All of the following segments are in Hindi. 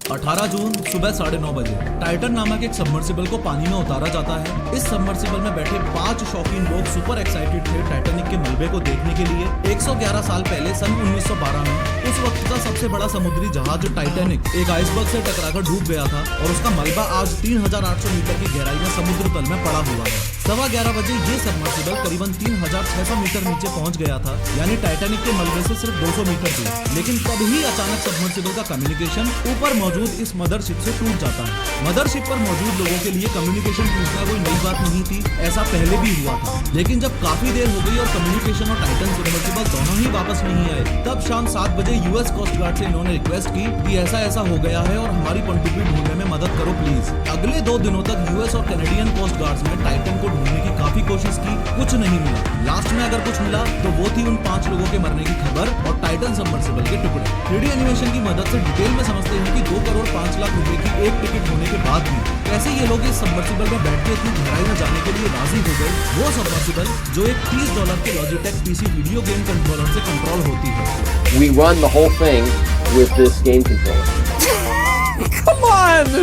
18 जून सुबह 9:30 बजे टाइटन नामक एक सबमर्सिबल को पानी में उतारा जाता है। इस सबमर्सिबल में बैठे 5 शौकीन लोग सुपर एक्साइटेड थे टाइटैनिक के मलबे को देखने के लिए। 111 साल पहले सन 1912 में उस वक्त का सबसे बड़ा समुद्री जहाज टाइटैनिक एक आइसबर्ग से टकराकर डूब गया था और उसका मलबा आज 3800 मीटर की गहराई में समुद्र तल में पड़ा हुआ है। 11:15 बजे ये सबमर्सिबल करीबन 3600 मीटर नीचे पहुंच गया था, यानी टाइटैनिक के मलबे से सिर्फ 200 मीटर दूर। लेकिन तभी अचानक सबमर्सिबल का कम्युनिकेशन ऊपर मौजूद इस मदरशिप से टूट जाता है। मदरशिप पर मौजूद लोगों के लिए कम्युनिकेशन टूटना कोई नई बात नहीं थी, ऐसा पहले भी हुआ था। लेकिन जब काफी देर हो गई और कम्युनिकेशन और टाइटन सबमर्सिबल दोनों ही वापस नहीं आए, तब शाम 7 बजे यूएस कोस्ट गार्ड से इन्होंने रिक्वेस्ट की कि ऐसा हो गया है और हमारी पनडुब्बी ढूंढने में मदद करो प्लीज। अगले 2 दिनों तक यूएस और कैनेडियन कोस्ट गार्ड्स ने टाइटन को ढूंढने की काफी कोशिश की, कुछ नहीं मिला। लास्ट में अगर कुछ मिला तो वो थी उन 5 लोगों के मरने की खबर और टाइटन सबमर्सिबल के टुकड़े। 3D एनिमेशन की मदद से डिटेल में समझते हैं कि 2 करोड़ 5 लाख रुपए की एक टिकट होने के बाद भी कैसे ये लोग इस सबमर्सिबल में बैठ के इतनी गहराई में जाने के लिए राजी हो गए। वो सबमर्सिबल जो एक $30 के Logitech PC video game controller से कंट्रोल होती है। We run the whole thing with this game controller. Come on!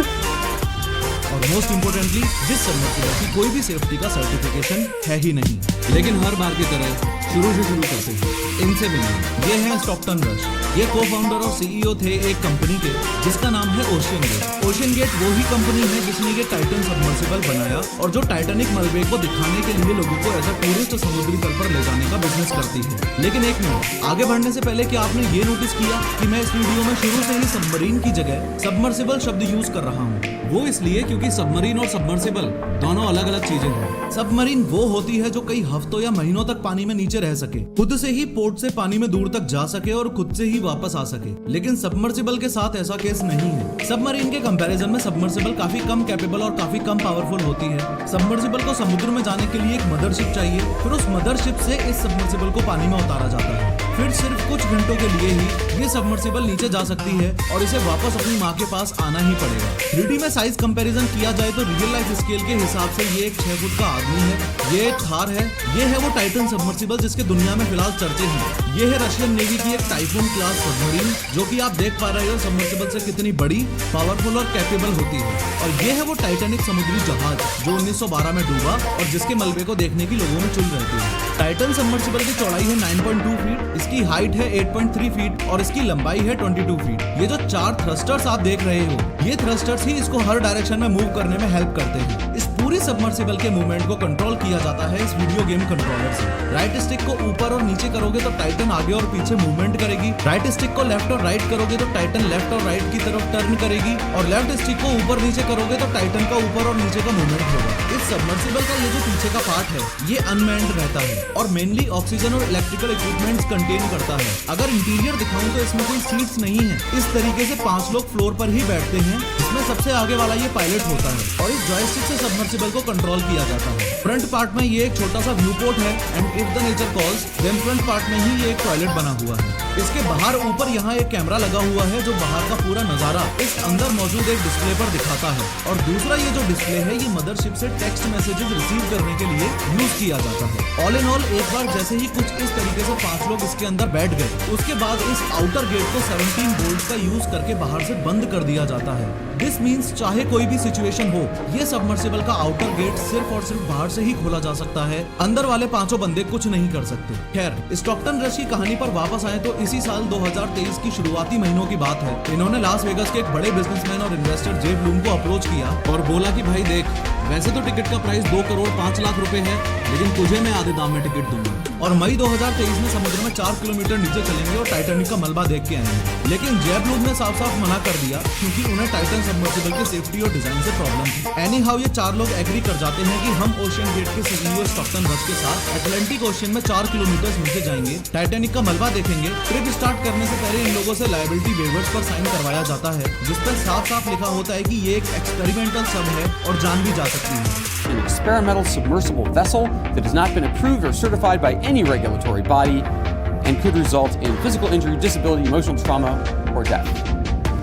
और मोस्ट इम्पोर्टेंटली जिस सबमर्सिबल की कोई भी सेफ्टी का सर्टिफिकेशन है ही नहीं। लेकिन हर बार की तरह शुरू करते हैं इनसे मिलने। ये है स्टॉकटन रश। ये को फाउंडर और सीईओ थे एक कंपनी के जिसका नाम है ओशियन गेट। ओशियन गेट वो ही कंपनी है जिसने ये टाइटन सबमर्सिबल बनाया और जो टाइटैनिक मलबे को दिखाने के लिए लोगों को एज अ टूरिस्ट समुद्री तल पर ले जाने का बिजनेस करती है। लेकिन एक मिनट आगे बढ़ने से पहले क्या आपने ये नोटिस किया कि मैं इस वीडियो में शुरू से ही सबमरीन की जगह सबमर्सिबल शब्द यूज कर रहा हूँ। वो इसलिए क्योंकि सबमरीन और सबमर्सिबल दोनों अलग अलग चीजें हैं। सबमरीन वो होती है जो कई हफ्तों या महीनों तक पानी में नीचे रह सके, खुद से ही पोर्ट से पानी में दूर तक जा सके और खुद से ही वापस आ सके। लेकिन सबमर्सिबल के साथ ऐसा केस नहीं है। सबमरीन के कंपैरिजन में सबमर्सिबल काफी कम कैपेबल और काफी कम पावरफुल होती है। सबमर्सिबल को समुद्र में जाने के लिए एक मदरशिप चाहिए, फिर उस मदरशिप से इस सबमर्सिबल को पानी में उतारा जाता है। फिर सिर्फ कुछ घंटों के लिए ही ये सबमर्सिबल नीचे जा सकती है और इसे वापस अपनी माँ के पास आना ही पड़ेगा। 3D में साइज कंपैरिजन किया जाए तो रियल लाइफ स्केल के हिसाब से ये एक 6 फुट का आदमी है, ये एक थार है, ये है वो टाइटन सबमर्सिबल जिसके दुनिया में फिलहाल चर्चे हैं। ये है रशियन नेवी की एक टाइफून क्लास सबमरीन जो कि आप देख पा रहे हो सबमर्सिबल से कितनी बड़ी, पावरफुल और कैपेबल होती है। और ये है वो टाइटैनिक समुद्री जहाज जो 1912 में डूबा और जिसके मलबे को देखने की लोगों में चुल रहती है। टाइटन सबमर्सिबल की चौड़ाई है 9.2 फीट, इसकी हाइट है 8.3 फीट और इसकी लंबाई है 22 फीट। ये जो 4 थ्रस्टर्स आप देख रहे हो, ये थ्रस्टर्स ही इसको हर डायरेक्शन में मूव करने में हेल्प करते हैं। इस पूरी सबमर्सिबल के मूवमेंट को कंट्रोल किया जाता है इस वीडियो गेम कंट्रोलर से। राइट स्टिक को ऊपर और नीचे करोगे तो टाइटन आगे और पीछे मूवमेंट करेगी। राइट स्टिक को लेफ्ट और राइट करोगे तो टाइटन लेफ्ट और राइट की तरफ टर्न करेगी और लेफ्ट स्टिक को ऊपर नीचे करोगे तो टाइटन का ऊपर और नीचे का मूवमेंट होगा। इस सबमर्सिबल का ये जो पीछे का पार्ट है ये अनमैन्ड रहता है और मेनली ऑक्सीजन और इलेक्ट्रिकल इक्विपमेंट्स कंटेन करता है। अगर इंटीरियर दिखाऊं तो इसमें कोई सीट्स नहीं है। इस तरीके से 5 लोग फ्लोर पर ही बैठते हैं, जिसमें सबसे आगे वाला ये पायलट होता है और इस जॉयस्टिक से सबमर्सिबल को कंट्रोल किया जाता है। फ्रंट पार्ट में ये एक छोटा सा व्यू पोर्ट है and if the nature calls then front part में ही ये एक टॉयलेट बना हुआ है। इसके बाहर ऊपर यहाँ एक कैमरा लगा हुआ है जो बाहर का पूरा नजारा इस अंदर मौजूद एक डिस्प्ले पर दिखाता है। और दूसरा ये जो डिस्प्ले है ये मदरशिप से टेक्स्ट मैसेजेस रिसीव करने के लिए यूज किया जाता है। ऑल इन ऑल एक बार जैसे ही कुछ इस तरीके से 5 लोग इसके अंदर बैठ गए, उसके बाद इस आउटर गेट को 17 वोल्ट का यूज करके बाहर से बंद कर दिया जाता है। दिस मीन्स चाहे कोई भी सिचुएशन हो, ये सबमर्सिबल का आउटर गेट सिर्फ और सिर्फ बाहर से ही खोला जा सकता है। अंदर वाले 5 बंदे कुछ नहीं कर सकते। खैर स्टॉकटन रश की कहानी पर वापस आए तो इसी साल 2023 की शुरुआती महीनों की बात है। इन्होंने लास वेगास के एक बड़े बिजनेसमैन और इन्वेस्टर जेफ ब्लूम को अप्रोच किया और बोला कि भाई देख, वैसे तो टिकट का प्राइस 2 करोड़ 5 लाख रुपए है, लेकिन तुझे मैं आधे दाम में टिकट दूंगा और मई 2023 में समुद्र में 4 किलोमीटर नीचे चलेंगे और टाइटैनिक का मलबा देख के आएंगे। लेकिन जेफ ब्लूम ने साफ साफ मना कर दिया क्योंकि उन्हें टाइटन सबमर्सिबल की सेफ्टी और डिजाइन से प्रॉब्लम थी। एनी हाउ ये 4 लोग एग्री कर जाते हैं कि हम ओशियन गेट के सीईओ स्टॉकटन रश के साथ अटलांटिक ओशियन में 4 किलोमीटर नीचे जाएंगे, टाइटैनिक का मलबा देखेंगे। ट्रिप स्टार्ट करने से पहले इन लोगों से लायबिलिटी वेवर्स पर साइन करवाया जाता है जिस पर साफ साफ लिखा होता है कि ये एक एक्सपेरिमेंटल सब है और जान भी जा सकती है। An experimental submersible vessel that has not been approved or certified by any regulatory body and could result in physical injury, disability, emotional trauma, or death.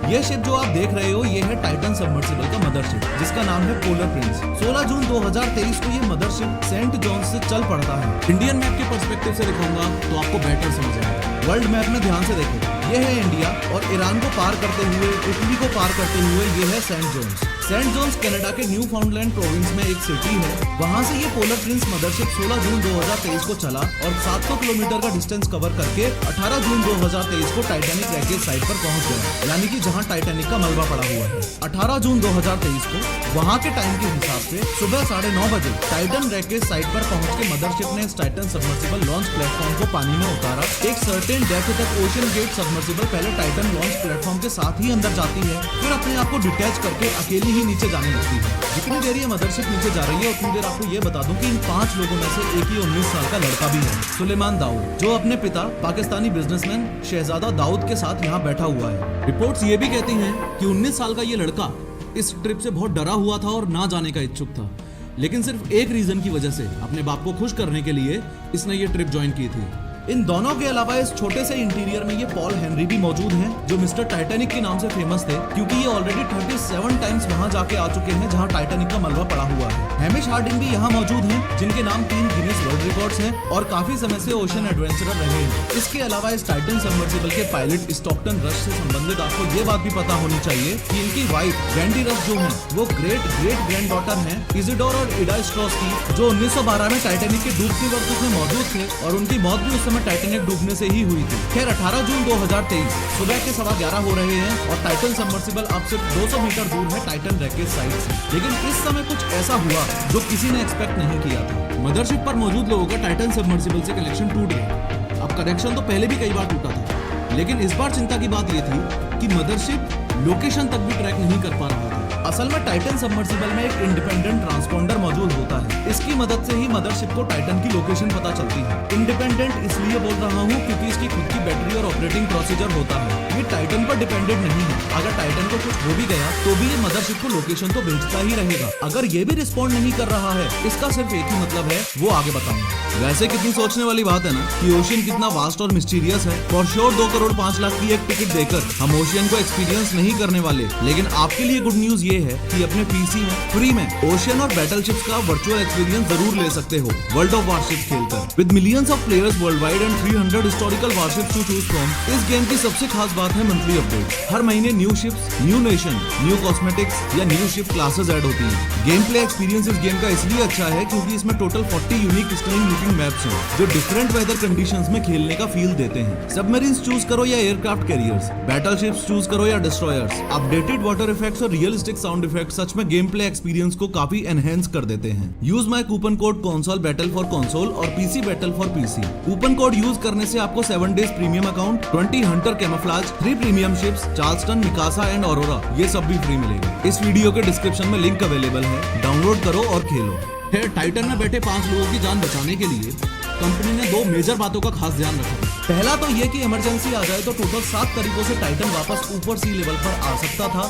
ये शिप जो आप देख रहे हो ये है टाइटन सबमर्सिबल का मदरशिप जिसका नाम है पोलर प्रिंस। 16 जून 2023 को ये मदरशिप सेंट जॉन्स से चल पड़ता है। इंडियन मैप के पर्सपेक्टिव से दिखाऊंगा तो आपको बेटर समझ आएगा। वर्ल्ड मैप में ध्यान से देखो, ये है इंडिया और ईरान को पार करते हुए, इटली को पार करते हुए ये है Saint John's. Saint John's Canada के न्यू फाउंडलैंड प्रोविंस में एक सिटी है। वहाँ से ये पोलर प्रिंस मदरशिप 16 जून 2023 को चला और 700 किलोमीटर का डिस्टेंस कवर करके 18 जून 2023 को टाइटैनिक रैकेज साइट पर पहुंच गया, यानी कि जहां टाइटैनिक का मलबा पड़ा हुआ है। 18 जून 2023 को वहां के टाइम के हिसाब से सुबह 9:30 बजे टाइटन रैकेज साइट पर पहुंच के मदरशिप ने टाइटन सबमर्सिबल लॉन्च प्लेटफॉर्म को पानी में उतारा। एक सर्टेन डेप्थ तक ओशन गेट सबमर्सिबल पहले टाइटन लॉन्च प्लेटफॉर्म के साथ ही अंदर जाती है, फिर अपने आप को डिटैच करके अकेली ही नीचे जाने लगती है। जितनी देर ये मदरशिप नीचे जा रही है उतनी देर आपको ये बता दूं कि इन 5 लोगों में से एक ही 19 साल का लड़का भी है, सुलेमान दाऊद, जो अपने पिता पाकिस्तानी बिजनेसमैन शहजादा दाऊद के साथ यहाँ बैठा हुआ है। रिपोर्ट्स ये भी कहती हैं कि 19 साल का ये लड़का इस ट्रिप से बहुत डरा हुआ था और ना जाने का इच्छुक था, लेकिन सिर्फ एक रीजन की वजह से, अपने बाप को खुश करने के लिए इसने ये ट्रिप ज्वाइन की थी। इन दोनों के अलावा इस छोटे से इंटीरियर में ये पॉल हेनरी भी मौजूद हैं, जो मिस्टर टाइटैनिक के नाम से फेमस थे, क्योंकि ये ऑलरेडी 37 टाइम्स वहां जाके आ चुके हैं जहां टाइटैनिक का मलबा पड़ा हुआ है। हैमिश हार्डिंग भी यहाँ मौजूद हैं, जिनके नाम 3 गिनीज वर्ल्ड रिकॉर्ड्स हैं और काफी समय से ओशन एडवेंचरर रहे हैं। इसके अलावा इस टाइटन सबमर्सिबल के पायलट स्टॉकटन रश से संबंधित आपको ये बात भी पता होनी चाहिए कि इनकी वाइफ वेंडी रश जो है वो ग्रेट ग्रैंड डॉटर है इजिडोर और इडा स्ट्रॉस की, जो 1912 में टाइटैनिक के डूबते वक्त उसमें मौजूद थे और उनकी मौत भी उस समय टाइटैनिक डूबने से ही हुई थी। खैर 18 जून 2023 सुबह के 11:15 हो रहे हैं और टाइटन सबमर्सिबल अब सिर्फ 200 मीटर दूर है टाइटन रैकेज साइट से, लेकिन इस समय कुछ ऐसा हुआ जो किसी ने एक्सपेक्ट नहीं किया था। मदरशिप पर मौजूद लोगों का टाइटन सबमर्सिबल से कनेक्शन टूट गया। अब कनेक्शन तो पहले भी कई बार टूटा था, लेकिन इस बार चिंता की बात यह थी कि मदरशिप लोकेशन तक भी ट्रैक नहीं कर पा रहा था। असल में टाइटन सबमर्सिबल में एक इंडिपेंडेंट ट्रांसपोंडर मौजूद होता है। इसकी मदद से ही मदरशिप को टाइटन की लोकेशन पता चलती है। इंडिपेंडेंट इसलिए बोल रहा हूँ क्योंकि इसकी खुद की बैटरी और ऑपरेटिंग प्रोसीजर होता है। ये टाइटन पर डिपेंडेंट नहीं है। अगर टाइटन को कुछ हो भी गया तो भी ये मदरशिप को लोकेशन तो भेजता ही रहेगा। अगर ये भी रिस्पॉन्ड नहीं कर रहा है, इसका सिर्फ एक ही मतलब है, वो आगे बताऊंगा। वैसे कितनी सोचने वाली बात है ना कि ओशियन कितना वास्ट और मिस्टीरियस है। फॉर श्योर 2 करोड़ 5 लाख की एक टिकट देकर हम ओशियन को एक्सपीरियंस नहीं करने वाले, लेकिन आपके लिए गुड न्यूज ये है कि अपने पीसी में फ्री में ओशियन और बैटलशिप्स का वर्चुअल एक्सपीरियंस जरूर ले सकते हो वर्ल्ड ऑफ वारशिप्स खेलकर। With millions of players worldwide and 300 historical warships to choose from, इस गेम की सबसे खास बात है मंथली अपडेट। हर महीने new ships, new nation, new cosmetics या न्यू शिप क्लासेस ऐड होती हैं। गेम प्ले एक्सपीरियंस इस गेम का इसलिए अच्छा है क्योंकि इसमें total 40 unique stunning looking maps हैं जो डिफरेंट वेदर कंडीशंस में खेलने का फील देते हैं। सबमरीन्स चूज करो या एयरक्राफ्ट कैरियर्स, बैटलशिप्स चूज करो या डिस्ट्रॉयर्स, अपडेटेड वाटर इफेक्ट्स और रियलिस्टिक साउंड इफेक्ट्स सच में गेम प्ले एक्सपीरियंस को काफी एनहेंस कर देते हैं। Use my coupon code console battle for console और PC battle for PC. Coupon code use करने से आपको 7 days premium account, 20 hunter camouflage, 3 premium ships, Charleston, Mikasa and Aurora, ये सब भी फ्री मिलेगा। इस वीडियो के डिस्क्रिप्शन में लिंक अवेलेबल है, डाउनलोड करो और खेलो। फिर टाइटन में बैठे 5 लोगों की जान बचाने के लिए कंपनी ने 2 मेजर बातों का खास ध्यान रखा। पहला तो ये कि इमरजेंसी आ जाए तो टोटल 7 तरीकों से टाइटन वापस ऊपर सी लेवल पर आ सकता था।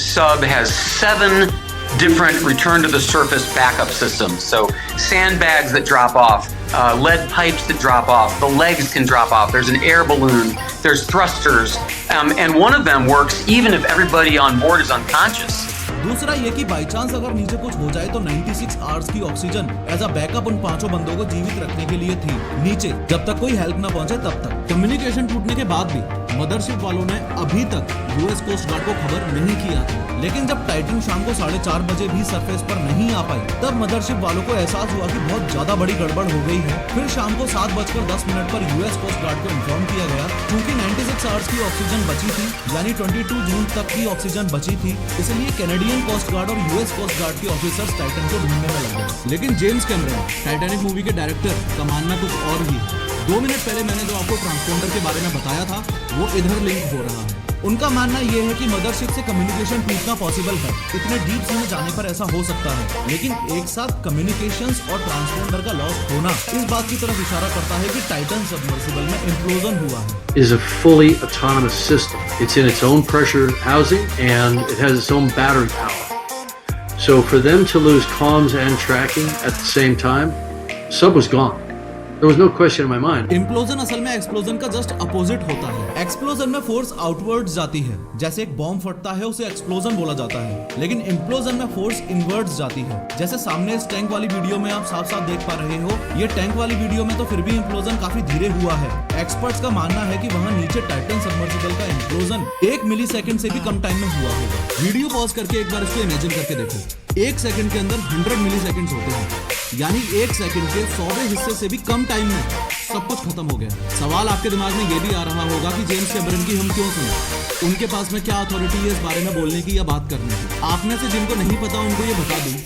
Sub has 7 different return to the surface backup systems. So sandbags that drop off, lead pipes that drop off, the legs can drop off, there's an air balloon, there's thrusters, and one of them works even if everybody on board is unconscious. दूसरा ये कि बाई चांस अगर नीचे कुछ हो जाए तो 96 आवर्स की ऑक्सीजन एज अ बैकअप उन 5 बंदों को जीवित रखने के लिए थी नीचे, जब तक कोई हेल्प ना पहुंचे तब तक। कम्युनिकेशन टूटने के बाद भी मदरशिप वालों ने अभी तक यूएस कोस्ट गार्ड को खबर नहीं किया था, लेकिन जब टाइटन शाम को 4:30 बजे भी सरफेस पर नहीं आ पाई तब मदरशिप वालों को एहसास हुआ कि बहुत ज्यादा बड़ी गड़बड़ हो गई है। फिर शाम को 7:10 पर यूएस कोस्ट गार्ड को इन्फॉर्म किया गया। क्योंकि 96 आवर्स की ऑक्सीजन बची थी, यानी 22 जून तक की ऑक्सीजन बची थी, इसलिए कैनेडियन कोस्ट गार्ड और यूएस कोस्ट गार्ड के ऑफिसर्स टाइटन को ढूंढने में लग गए। लेकिन जेम्स कैमरन, टाइटैनिक मूवी के डायरेक्टर, का मानना कुछ और ही है। 2 मिनट पहले मैंने जो आपको ट्रांसपोंडर के बारे में बताया था वो इधर लिंक हो रहा है। उनका मानना यह है कि मदरशिप से कम्युनिकेशन टूटना पॉसिबल है। इतने डीप सी में जाने पर ऐसा हो सकता है, लेकिन एक साथ कम्युनिकेशंस और ट्रांसपोंडर का लॉस होना इस बात की तरफ इशारा करता है कि टाइटन सबमर्सिबल में इम्प्लोजन हुआ है। Is a fully autonomous system. It's in its own pressure housing and it has its own battery power. So for them to lose comms and tracking at the same time, sub was gone. There was no question in my mind. Implosion असल में एक्सप्लोजन का जस्ट अपोजिट होता है। एक्सप्लोजन में फोर्स आउटवर्ड्स जाती है, जैसे एक बॉम्ब फटता है उसे एक्सप्लोजन बोला जाता है। लेकिन इम्प्लोजन में फोर्स इनवर्ड्स जाती है, जैसे सामने इस टैंक वाली वीडियो में आप साफ साफ देख पा रहे हो। ये टैंक वाली वीडियो में तो फिर भी इम्प्लोजन काफी धीरे हुआ है। एक्सपर्ट्स का मानना है कि वहाँ नीचे टाइटन सबमर्सिबल का इम्प्लोजन 1 मिलीसेकंड से भी कम टाइम में हुआ होगा। वीडियो पॉज करके एक बार इसको इमेजिन करके देखो। 1 सेकंड के अंदर 100 मिलीसेकंड्स होते हैं, यानी 1 सेकंड के 100वें हिस्से से भी कम टाइम में सब कुछ खत्म हो गया। सवाल आपके दिमाग में ये भी आ रहा होगा कि जेम्स कैमरन की हम क्यों सुने, उनके पास में क्या अथॉरिटी है इस बारे में बोलने की या बात करने की। आप में से जिनको नहीं पता उनको ये बता दूं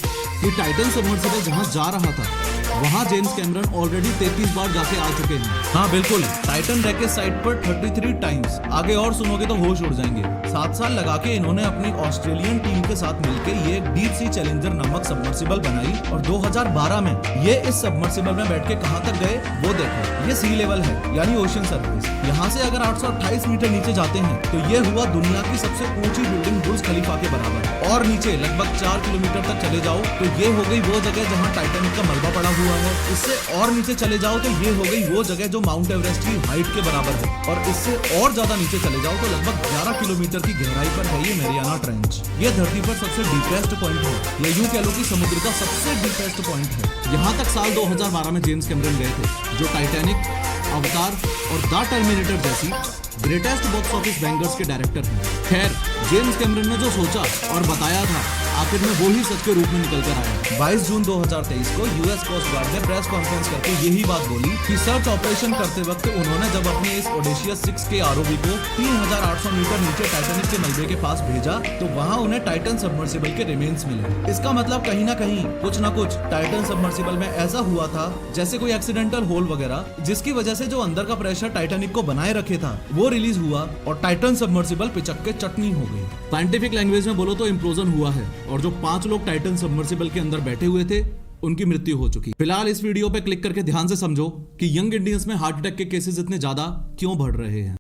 कि टाइटन सबमर्सिबल जहां जा रहा था वहां जेम्स कैमरन ऑलरेडी 33 बार जाके आ चुके हैं। हाँ बिल्कुल, टाइटन रैकेट साइट पर 33 टाइम्स। आगे और सुनोगे तो होश उड़ जाएंगे। 7 साल लगा के इन्होंने अपनी ऑस्ट्रेलियन टीम के साथ मिलकर ये डीप सी चैलेंजर नामक सबमर्सिबल बनाई और 2012 में ये इस सबमर्सिबल में बैठ के कहां तक गए वो देखो। ये सी लेवल है, यानी ओशन सरफेस। यहाँ से अगर 828 मीटर नीचे जाते हैं तो ये हुआ दुनिया की सबसे ऊंची बिल्डिंग बुर्ज खलीफा के बराबर। और नीचे लगभग 4 किलोमीटर तक चले जाओ तो ये हो गई वो जगह जहाँ टाइटैनिक का मलबा पड़ा हुआ है। इससे और नीचे चले जाओ तो ये हो गई वो जगह जो माउंट एवरेस्ट की हाइट के बराबर है। और इससे और ज्यादा नीचे चले जाओ तो लगभग 11 किलोमीटर की गहराई पर है ये मैरियाना ट्रेंच। ये धरती पर सबसे डीपेस्ट पॉइंट है, या यूं कह लो कि समुद्र का सबसे डीपेस्ट पॉइंट है। यहाँ तक साल 2012 में जेम्स कैमरन गए थे, जो टाइटैनिक, अवतार और द टर्मिनेटर जैसी ग्रेटेस्ट बॉक्स ऑफिस बैंगर्स के डायरेक्टर हैं। खैर, जेम्स कैमरन ने जो सोचा और बताया था आखिर में वो ही सच के रूप में निकल कर आया। 22 जून 2023 को यूएस कोस्ट गार्ड ने प्रेस कॉन्फ्रेंस करके यही बात बोली कि सर्च ऑपरेशन करते वक्त उन्होंने जब अपने इस ओडेशियस 6 के आरओवी को 3800 मीटर नीचे टाइटैनिक के मलबे के पास भेजा तो वहां उन्हें टाइटन सबमर्सिबल के रिमेन्स मिले। इसका मतलब कहीं ना कहीं कुछ ना कुछ टाइटन सबमर्सिबल में ऐसा हुआ था जैसे कोई एक्सीडेंटल होल वगैरह, जिसकी वजह से जो अंदर का प्रेशर टाइटैनिक को बनाए रखे था वो रिलीज हुआ और टाइटन सबमर्सिबल पिचक के चटनी हो गई। साइंटिफिक लैंग्वेज में बोलो तो इम्प्लोजन हुआ है और जो 5 लोग टाइटन सबमर्सिबल के अंदर बैठे हुए थे उनकी मृत्यु हो चुकी। फिलहाल इस वीडियो पे क्लिक करके ध्यान से समझो कि यंग इंडियंस में हार्ट अटैक के केसेस इतने ज्यादा क्यों बढ़ रहे हैं।